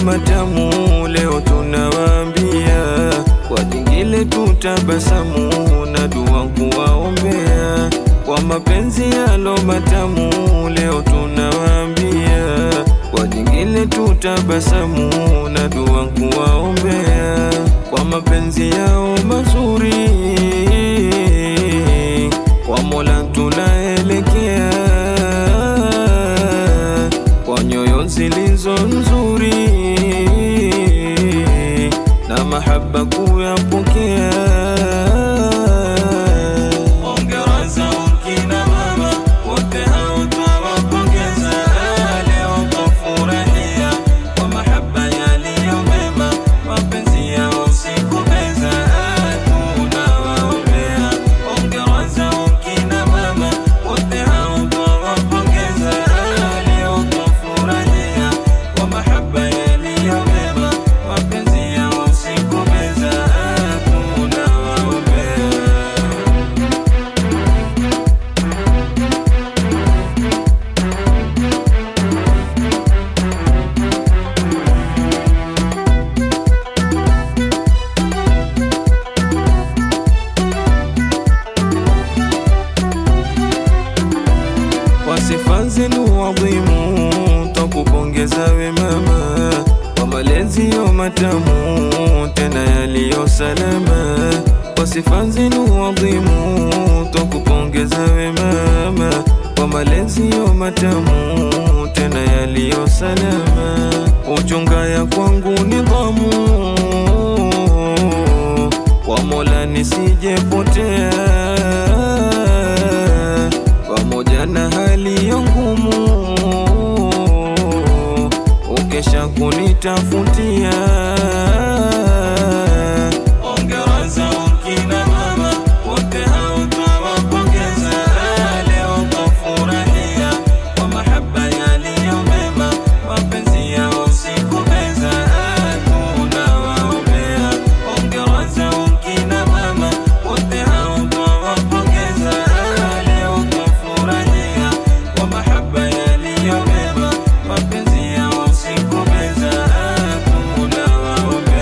matamu leo tunawaambia, kwa jingile tutabasamu na dua kuwaombea. Kwa mapenzi yalo matamu leo tunawaambia, kwa jingile tutabasamu na dua kuwaombea. Kwa mapenzi yao mazuri kwa Mola tunaelekea, kwa nyoyo zilizo nzuri na mahaba kuyapokea. Hongera zao kina mama wote hao twawapongeza, leo twafurahia kwa mahaba yaliyo mema, mapenzi yao sikubeza tunawaombea. Hongera zao kina mama wote hao twawapongeza, leo twafurahia kwa mahaba yaliyo mema, mapenzi yao sikubeza tunawaombea. Kwa sifa zenu adhimu twakupongeza we mama, kwa malezi yo matamu tena yaliyo salama. Kwa sifa zenu adhimu twakupongeza we mama, kwa malezi yo matamu tena yaliyo salama. Uchunga ya kwangu nidhamu, kwa Mola nisijepotea, pamoja na hali ya ngumu ukesha kunitafutia. Hongera zao kina mama wote hao twawapongeza, leo twafurahia kwa mahaba yaliyo mema, mapenzi yao sikubeza tunawaombea. Hongera zao kina mama wote hao twawapongeza, leo twafurahia kwa mahaba yaliyo mema, mapenzi yao sikubeza tunawaombea.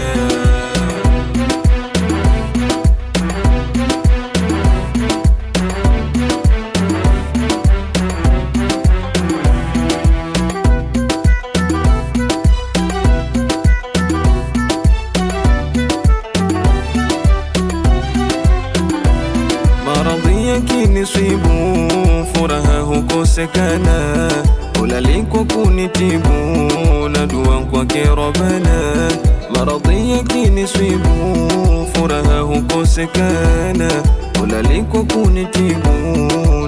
Maradhi yakinisibu furaha hukosekana, ulaliko kunitibu na dua kwake Rabbana. Maradhi yakinisibu furaha hukosekana, ulaliko kunitibu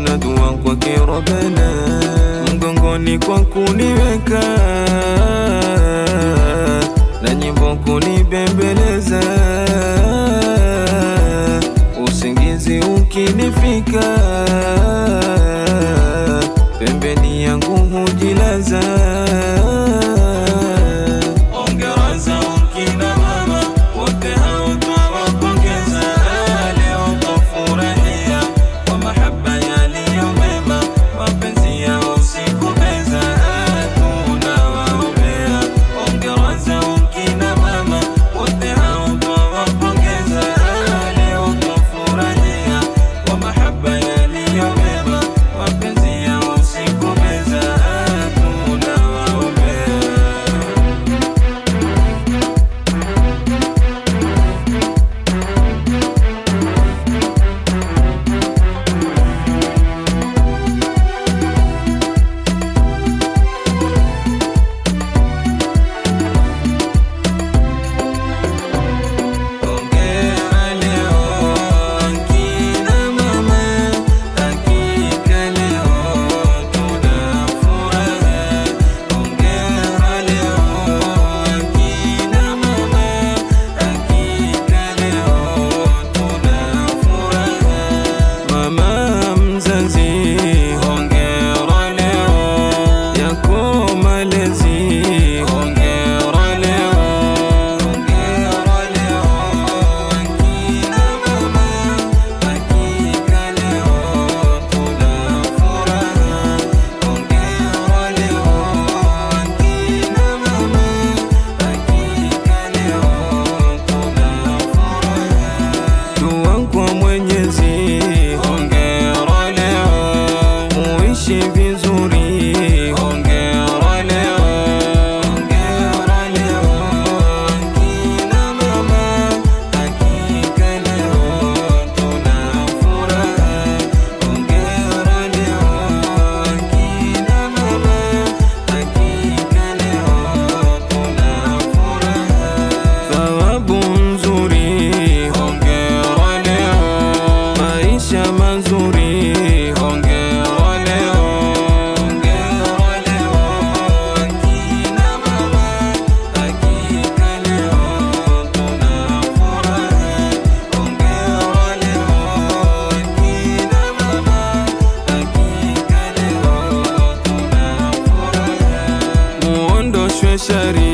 na dua kwake Rabbana. Mgongoni kwa kuniweka na nyimbo kunibembeleza, usingizi ukinifika pembeni yangu hujilaza. Hongera zao kina mama wote hao twawapongeza, leo twafurahia kwa mahaba yaliyo mema, mapenzi yao sikubeza tunawaombea. Hongera zao kina mama wote hao twawapongeza, leo twafurahia kwa mahaba yaliyo mema, mapenzi yao sikubeza tunawaombea. shari